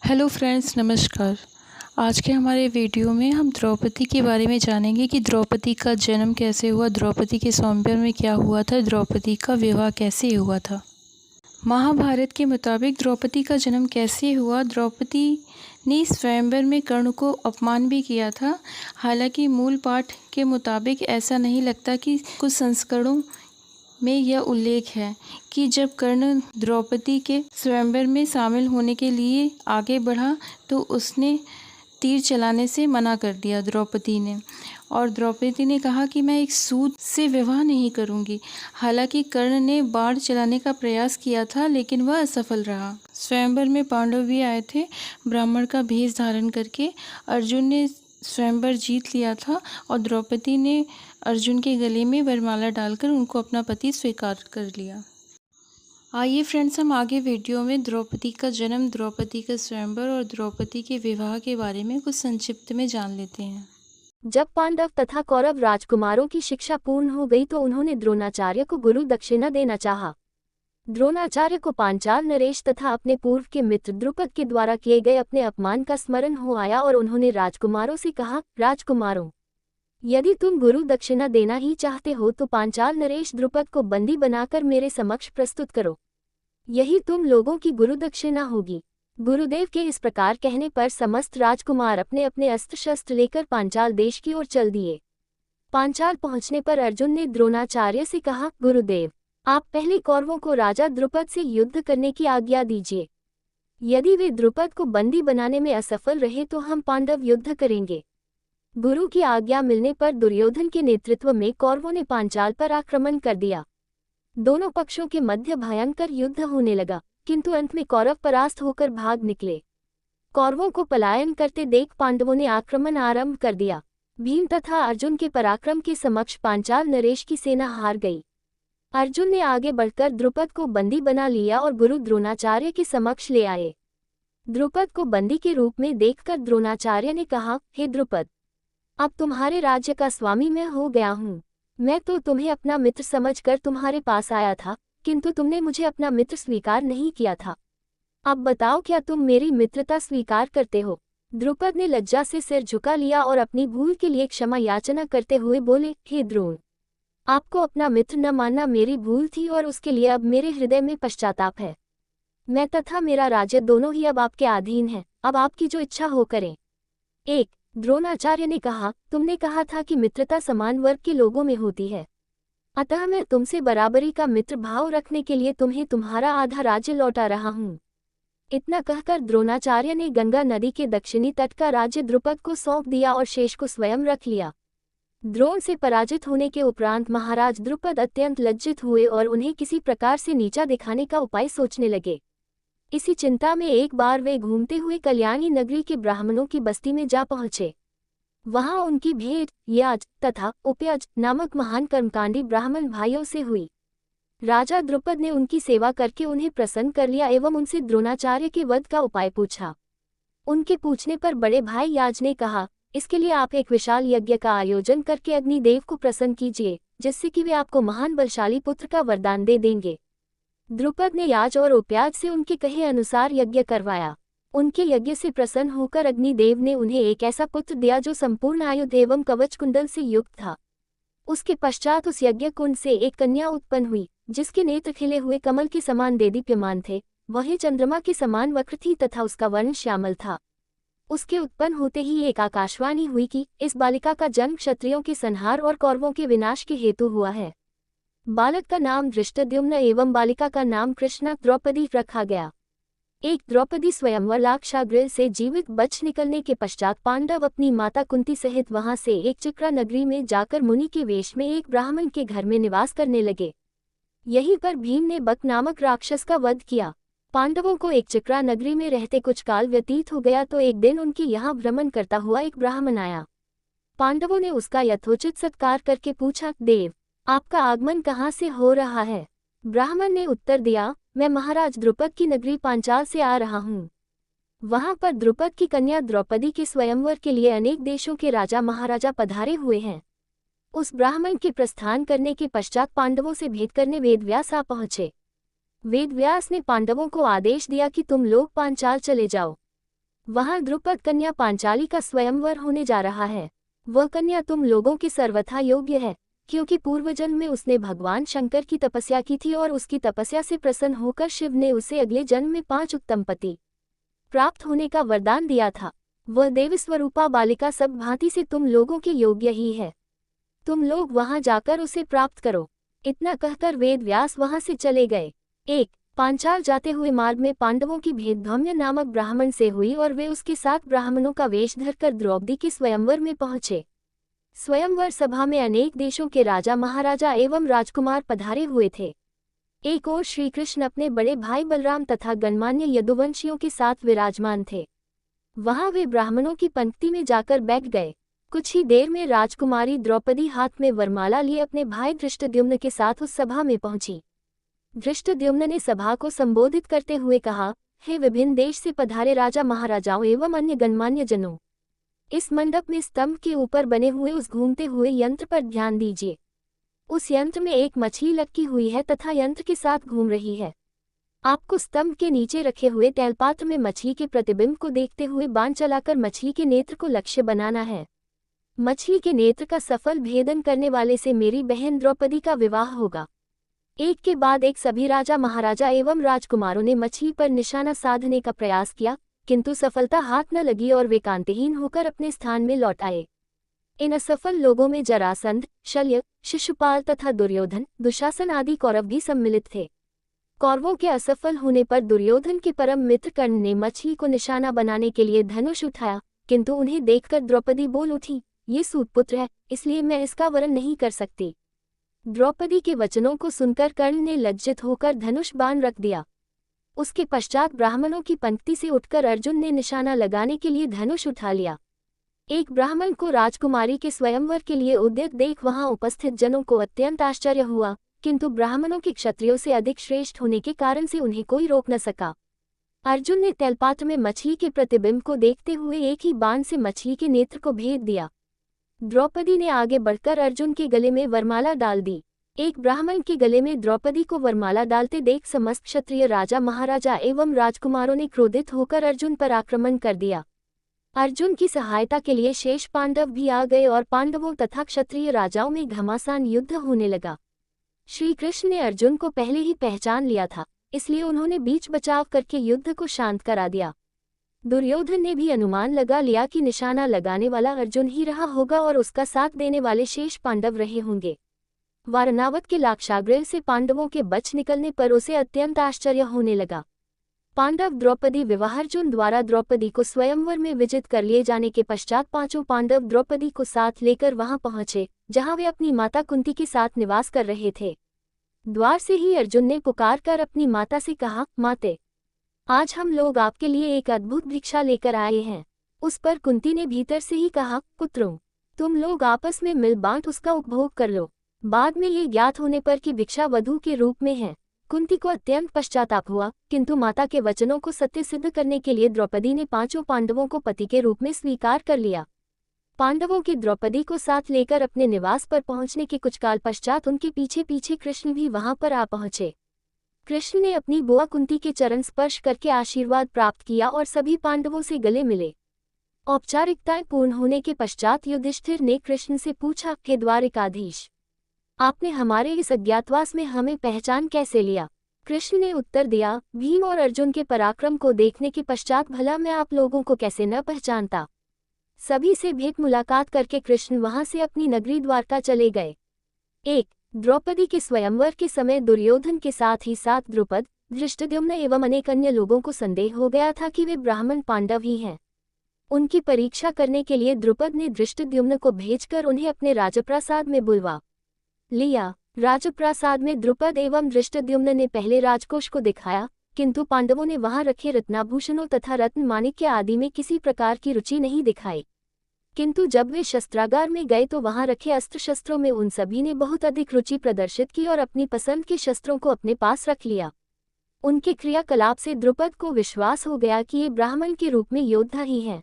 Hello friends, नमस्कार। आज के हमारे वीडियो में हम द्रौपदी के बारे में जानेंगे कि द्रौपदी का जन्म कैसे हुआ, द्रौपदी के स्वयंवर में क्या हुआ था, द्रौपदी का विवाह कैसे हुआ था। महाभारत के मुताबिक द्रौपदी का जन्म कैसे हुआ। द्रौपदी ने स्वयंवर में कर्ण को अपमान भी किया था। हालांकि मूल पाठ के मुताबिक ऐसा नहीं लगता कि कुछ संस्करणों में यह उल्लेख है कि जब कर्ण द्रौपदी के स्वयंवर में शामिल होने के लिए आगे बढ़ा तो उसने तीर चलाने से मना कर दिया द्रौपदी ने, और द्रौपदी ने कहा कि मैं एक सूत से विवाह नहीं करूंगी। हालांकि कर्ण ने बाण चलाने का प्रयास किया था, लेकिन वह असफल रहा। स्वयंवर में पांडव भी आए थे ब्राह्मण का भेष धारण करके। अर्जुन ने स्वयंवर जीत लिया था और द्रौपदी ने अर्जुन के गले में वरमाला डालकर उनको अपना पति स्वीकार कर लिया। आइए फ्रेंड्स, हम आगे वीडियो में द्रौपदी का जन्म, द्रौपदी का स्वयंवर और द्रौपदी के विवाह के बारे में कुछ संक्षिप्त में जान लेते हैं। जब पांडव तथा कौरव राजकुमारों की शिक्षा पूर्ण हो गई तो उन्होंने द्रोणाचार्य को गुरु दक्षिणा देना चाहा। द्रोणाचार्य को पांचाल नरेश तथा अपने पूर्व के मित्र द्रुपद के द्वारा किए गए अपने अपमान का स्मरण हो आया और उन्होंने राजकुमारों से कहा, राजकुमारों, यदि तुम गुरु दक्षिणा देना ही चाहते हो तो पांचाल नरेश द्रुपद को बंदी बनाकर मेरे समक्ष प्रस्तुत करो, यही तुम लोगों की गुरु दक्षिणा होगी। गुरुदेव के इस प्रकार कहने पर समस्त राजकुमार अपने अपने अस्त्र शस्त्र लेकर पांचाल देश की ओर चल दिए। पांचाल पहुंचने पर अर्जुन ने द्रोणाचार्य से कहा, गुरुदेव, आप पहले कौरवों को राजा द्रुपद से युद्ध करने की आज्ञा दीजिए। यदि वे द्रुपद को बंदी बनाने में असफल रहे तो हम पांडव युद्ध करेंगे। गुरु की आज्ञा मिलने पर दुर्योधन के नेतृत्व में कौरवों ने पांचाल पर आक्रमण कर दिया। दोनों पक्षों के मध्य भयंकर युद्ध होने लगा, किंतु अंत में कौरव परास्त होकर भाग निकले। कौरवों को पलायन करते देख पांडवों ने आक्रमण आरंभ कर दिया। भीम तथा अर्जुन के पराक्रम के समक्ष पांचाल नरेश की सेना हार गई। अर्जुन ने आगे बढ़कर द्रुपद को बंदी बना लिया और गुरु द्रोणाचार्य के समक्ष ले आए। द्रुपद को बंदी के रूप में देखकर द्रोणाचार्य ने कहा, हे द्रुपद, अब तुम्हारे राज्य का स्वामी मैं हो गया हूँ। मैं तो तुम्हें अपना मित्र समझकर तुम्हारे पास आया था, किंतु तुमने मुझे अपना मित्र स्वीकार नहीं किया था। अब बताओ, क्या तुम मेरी मित्रता स्वीकार करते हो? द्रुपद ने लज्जा से सिर झुका लिया और अपनी भूल के लिए क्षमा याचना करते हुए बोले, हे द्रोण, आपको अपना मित्र न मानना मेरी भूल थी और उसके लिए अब मेरे हृदय में पश्चाताप है। मैं तथा मेरा राज्य दोनों ही अब आपके अधीन है। अब आपकी जो इच्छा हो करें। 1. द्रोणाचार्य ने कहा, तुमने कहा था कि मित्रता समान वर्ग के लोगों में होती है, अतः मैं तुमसे बराबरी का मित्र भाव रखने के लिए तुम्हें तुम्हारा आधा राज्य लौटा रहा हूँ। इतना कहकर द्रोणाचार्य ने गंगा नदी के दक्षिणी तट का राज्य द्रुपद को सौंप दिया और शेष को स्वयं रख लिया। द्रोण से पराजित होने के उपरांत महाराज द्रुपद अत्यंत लज्जित हुए और उन्हें किसी प्रकार से नीचा दिखाने का उपाय सोचने लगे। इसी चिंता में एक बार वे घूमते हुए कल्याणी नगरी के ब्राह्मणों की बस्ती में जा पहुंचे। वहां उनकी भेंट याज तथा उपयज नामक महान कर्मकांडी ब्राह्मण भाइयों से हुई। राजा द्रुपद ने उनकी सेवा करके उन्हें प्रसन्न कर लिया एवं उनसे द्रोणाचार्य के वध का उपाय पूछा। उनके पूछने पर बड़े भाई याज ने कहा, इसके लिए आप एक विशाल यज्ञ का आयोजन करके अग्निदेव को प्रसन्न कीजिए, जिससे कि वे आपको महान बलशाली पुत्र का वरदान दे देंगे। द्रुपद ने याज और उपयाज से उनके कहे अनुसार यज्ञ करवाया। उनके यज्ञ से प्रसन्न होकर अग्निदेव ने उन्हें एक ऐसा पुत्र दिया जो संपूर्ण आयुध एवं कवच कुंडल से युक्त था। उसके पश्चात उस यज्ञ कुंड से एक कन्या उत्पन्न हुई, जिसके नेत्र खिले हुए कमल के समान देदीप्यमान थे। वह चंद्रमा के समान वक्र थी तथा उसका वर्ण श्यामल था। उसके उत्पन्न होते ही एक आकाशवाणी हुई कि इस बालिका का जन्म क्षत्रियों के संहार और कौरवों के विनाश के हेतु हुआ है। बालक का नाम धृष्टद्युम्न एवं बालिका का नाम कृष्णा द्रौपदी रखा गया। एक द्रौपदी स्वयंवर लाक्षागृह से जीवित बच निकलने के पश्चात पांडव अपनी माता कुंती सहित वहां से एक चिक्रा नगरी में जाकर मुनि के वेश में एक ब्राह्मण के घर में निवास करने लगे। यहीं पर भीम ने बक नामक राक्षस का वध किया। पांडवों को एक चिक्रा नगरी में रहते कुछ काल व्यतीत हो गया तो एक दिन उनके यहाँ भ्रमण करता हुआ एक ब्राह्मण आया। पांडवों ने उसका यथोचित सत्कार करके पूछा, देव, आपका आगमन कहाँ से हो रहा है? ब्राह्मण ने उत्तर दिया, मैं महाराज द्रुपद की नगरी पांचाल से आ रहा हूँ। वहां पर द्रुपद की कन्या द्रौपदी के स्वयंवर के लिए अनेक देशों के राजा महाराजा पधारे हुए हैं। उस ब्राह्मण के प्रस्थान करने के पश्चात पांडवों से भेंट करने वेदव्यास आ पहुंचे। वेदव्यास ने पांडवों को आदेश दिया कि तुम लोग पांचाल चले जाओ। वहां द्रुपद कन्या पांचाली का स्वयंवर होने जा रहा है। वह कन्या तुम लोगों के सर्वथा योग्य है, क्योंकि पूर्व जन्म में उसने भगवान शंकर की तपस्या की थी और उसकी तपस्या से प्रसन्न होकर शिव ने उसे अगले जन्म में 5 उत्तम पति प्राप्त होने का वरदान दिया था। वह देवस्वरूपा बालिका सब भांति से तुम लोगों के योग्य ही है। तुम लोग वहां जाकर उसे प्राप्त करो। इतना कहकर वेद व्यास वहां से चले गए। एक पांचाल जाते हुए मार्ग में पांडवों की भेंट धौम्य नामक ब्राह्मण से हुई और वे उसके साथ ब्राह्मणों का वेश धरकर द्रौपदी के स्वयंवर में पहुंचे। स्वयंवर सभा में अनेक देशों के राजा महाराजा एवं राजकुमार पधारे हुए थे। एक ओर श्री कृष्ण अपने बड़े भाई बलराम तथा गणमान्य यदुवंशियों के साथ विराजमान थे। वहां वे ब्राह्मणों की पंक्ति में जाकर बैठ गए। कुछ ही देर में राजकुमारी द्रौपदी हाथ में वरमाला लिए अपने भाई धृष्टद्युम्न के साथ उस सभा में पहुंची। धृष्टद्युम्न ने सभा को संबोधित करते हुए कहा, हे विभिन्न देश से पधारे राजा महाराजाओं एवं अन्य गणमान्य जनों, इस मंडप में स्तंभ के ऊपर बने हुए उस घूमते हुए यंत्र पर ध्यान दीजिए। उस यंत्र में एक मछली लटकी हुई है तथा यंत्र के साथ घूम रही है। आपको स्तंभ के नीचे रखे हुए तैलपात्र में मछली के प्रतिबिंब को देखते हुए बाण चलाकर मछली के नेत्र को लक्ष्य बनाना है। मछली के नेत्र का सफल भेदन करने वाले से मेरी बहन द्रौपदी का विवाह होगा। एक के बाद एक सभी राजा महाराजा एवं राजकुमारों ने मछली पर निशाना साधने का प्रयास किया, किंतु सफलता हाथ न लगी और वे कांतिहीन होकर अपने स्थान में लौट आए। इन असफल लोगों में जरासंध, शल्य, शिशुपाल तथा दुर्योधन, दुशासन आदि कौरव भी सम्मिलित थे। कौरवों के असफल होने पर दुर्योधन के परम मित्र कर्ण ने मछली को निशाना बनाने के लिए धनुष उठाया, किंतु उन्हें देखकर द्रौपदी बोल उठी, ये सूतपुत्र है, इसलिए मैं इसका वरण नहीं कर सकती। द्रौपदी के वचनों को सुनकर कर्ण ने लज्जित होकर धनुष बाण रख दिया। उसके पश्चात ब्राह्मणों की पंक्ति से उठकर अर्जुन ने निशाना लगाने के लिए धनुष उठा लिया। एक ब्राह्मण को राजकुमारी के स्वयंवर के लिए उद्यत देख वहां उपस्थित जनों को अत्यंत आश्चर्य हुआ, किंतु ब्राह्मणों के क्षत्रियों से अधिक श्रेष्ठ होने के कारण से उन्हें कोई रोक न सका। अर्जुन ने तैलपात्र में मछली के प्रतिबिंब को देखते हुए एक ही बाण से मछली के नेत्र को भेद दिया। द्रौपदी ने आगे बढ़कर अर्जुन के गले में वरमाला डाल दी। एक ब्राह्मण के गले में द्रौपदी को वरमाला डालते देख समस्त क्षत्रिय राजा महाराजा एवं राजकुमारों ने क्रोधित होकर अर्जुन पर आक्रमण कर दिया। अर्जुन की सहायता के लिए शेष पांडव भी आ गए और पांडवों तथा क्षत्रिय राजाओं में घमासान युद्ध होने लगा। श्री कृष्ण ने अर्जुन को पहले ही पहचान लिया था, इसलिए उन्होंने बीच बचाव करके युद्ध को शांत करा दिया। दुर्योधन ने भी अनुमान लगा लिया कि निशाना लगाने वाला अर्जुन ही रहा होगा और उसका साथ देने वाले शेष पांडव रहे होंगे। वारनावत के लाक्षागृह से पांडवों के बच निकलने पर उसे अत्यंत आश्चर्य होने लगा। पांडव द्रौपदी विवाह अर्जुन द्वारा द्रौपदी को स्वयंवर में विजित कर लिए जाने के पश्चात पांचों पांडव द्रौपदी को साथ लेकर वहां पहुंचे, जहां वे अपनी माता कुंती के साथ निवास कर रहे थे। द्वार से ही अर्जुन ने पुकार कर अपनी माता से कहा, माते, आज हम लोग आपके लिए एक अद्भुत भिक्षा लेकर आए हैं। उस पर कुंती ने भीतर से ही कहा, पुत्रों, तुम लोग आपस में मिल बांट उसका उपभोग कर लो। बाद में ये ज्ञात होने पर कि भिक्षा वधू के रूप में है, कुंती को अत्यंत पश्चाताप हुआ, किंतु माता के वचनों को सत्य सिद्ध करने के लिए द्रौपदी ने पांचों पांडवों को पति के रूप में स्वीकार कर लिया। पांडवों के द्रौपदी को साथ लेकर अपने निवास पर पहुंचने के कुछ काल पश्चात उनके पीछे पीछे कृष्ण भी वहां पर आ पहुंचे। कृष्ण ने अपनी बुआ कुंती के चरण स्पर्श करके आशीर्वाद प्राप्त किया और सभी पांडवों से गले मिले। औपचारिकताएं पूर्ण होने के पश्चात युधिष्ठिर ने कृष्ण से पूछा, हे द्वारिकाधीश, आपने हमारे इस अज्ञातवास में हमें पहचान कैसे लिया? कृष्ण ने उत्तर दिया, भीम और अर्जुन के पराक्रम को देखने के पश्चात भला मैं आप लोगों को कैसे न पहचानता। सभी से भेंट मुलाकात करके कृष्ण वहां से अपनी नगरी द्वारका चले गए। एक द्रौपदी के स्वयंवर के समय दुर्योधन के साथ ही साथ द्रुपद, धृष्टद्युम्न एवं अनेक अन्य लोगों को संदेह हो गया था कि वे ब्राह्मण पांडव ही हैं। उनकी परीक्षा करने के लिए द्रुपद ने धृष्टद्युम्न को भेजकर उन्हें अपने राजप्रासाद में बुलवा लिया। राजप्रासाद में द्रुपद एवं धृष्टद्युम्न ने पहले राजकोष को दिखाया, किंतु पांडवों ने वहां रखे रत्नाभूषणों तथा रत्न माणिक्य आदि में किसी प्रकार की रुचि नहीं दिखाई। किंतु जब वे शस्त्रागार में गए तो वहां रखे अस्त्र शस्त्रों में उन सभी ने बहुत अधिक रुचि प्रदर्शित की और अपनी पसंद के शस्त्रों को अपने पास रख लिया। उनके क्रियाकलाप से द्रुपद को विश्वास हो गया कि ये ब्राह्मण के रूप में योद्धा ही हैं।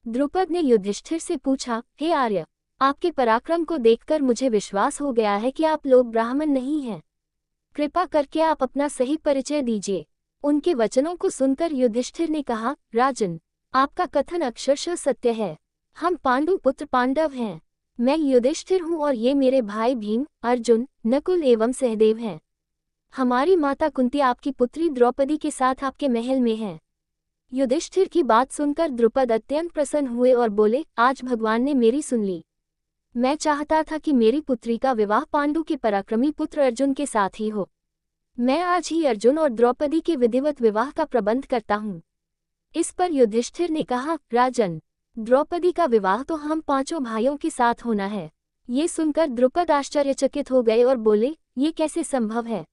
द्रुपद ने युधिष्ठिर से पूछा, हे आर्य, आपके पराक्रम को देखकर मुझे विश्वास हो गया है कि आप लोग ब्राह्मण नहीं हैं। कृपा करके आप अपना सही परिचय दीजिए। उनके वचनों को सुनकर युधिष्ठिर ने कहा, राजन, आपका कथन अक्षरशः सत्य है। हम पांडु पुत्र पांडव हैं। मैं युधिष्ठिर हूँ और ये मेरे भाई भीम, अर्जुन, नकुल एवं सहदेव हैं। हमारी माता कुंती आपकी पुत्री द्रौपदी के साथ आपके महल में है। युधिष्ठिर की बात सुनकर द्रुपद अत्यंत प्रसन्न हुए और बोले, आज भगवान ने मेरी सुन ली। मैं चाहता था कि मेरी पुत्री का विवाह पांडु के पराक्रमी पुत्र अर्जुन के साथ ही हो। मैं आज ही अर्जुन और द्रौपदी के विधिवत विवाह का प्रबंध करता हूँ। इस पर युधिष्ठिर ने कहा, राजन, द्रौपदी का विवाह तो हम पांचों भाइयों के साथ होना है। ये सुनकर द्रुपद आश्चर्यचकित हो गए और बोले, ये कैसे संभव है?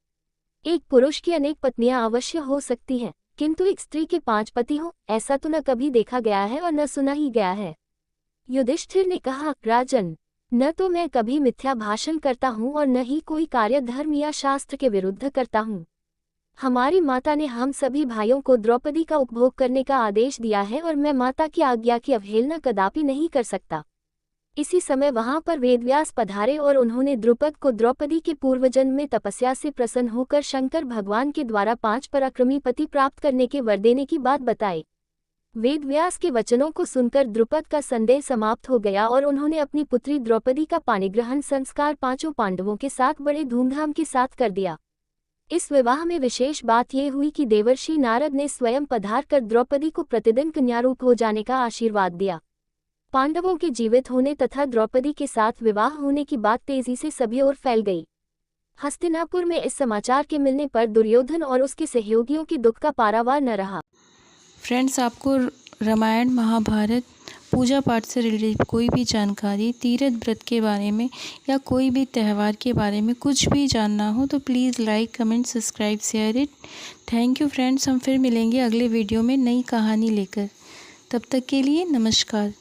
एक पुरुष की अनेक पत्नियां अवश्य हो सकती हैं, किंतु एक स्त्री के 5 पति हो, ऐसा तो न कभी देखा गया है और न सुना ही गया है। युधिष्ठिर ने कहा, राजन, न तो मैं कभी मिथ्या भाषण करता हूँ और न ही कोई कार्य धर्म या शास्त्र के विरुद्ध करता हूँ। हमारी माता ने हम सभी भाइयों को द्रौपदी का उपभोग करने का आदेश दिया है और मैं माता की आज्ञा की अवहेलना कदापि नहीं कर सकता। इसी समय वहां पर वेदव्यास पधारे और उन्होंने द्रुपद को द्रौपदी के पूर्वजन्म में तपस्या से प्रसन्न होकर शंकर भगवान के द्वारा 5 पराक्रमी पति प्राप्त करने के वर देने की बात बताई। वेदव्यास के वचनों को सुनकर द्रुपद का संदेह समाप्त हो गया और उन्होंने अपनी पुत्री द्रौपदी का पाणिग्रहण संस्कार 5 पांडवों के साथ बड़े धूमधाम के साथ कर दिया। इस विवाह में विशेष बात यह हुई कि देवर्षि नारद ने स्वयं पधार कर द्रौपदी को प्रतिदिन कन्यारूप हो जाने का आशीर्वाद दिया। पांडवों के जीवित होने तथा द्रौपदी के साथ विवाह होने की बात तेजी से सभी ओर फैल गई। हस्तिनापुर में इस समाचार के मिलने पर दुर्योधन और उसके सहयोगियों की दुख का पारावार न रहा। फ्रेंड्स, आपको रामायण, महाभारत, पूजा पाठ से रिलेटेड कोई भी जानकारी, तीर्थ व्रत के बारे में या कोई भी त्यौहार के बारे में कुछ भी जानना हो तो please like, comment, subscribe, share it. Thank you friends. हम फिर मिलेंगे अगले वीडियो में नई कहानी लेकर। तब तक के लिए नमस्कार।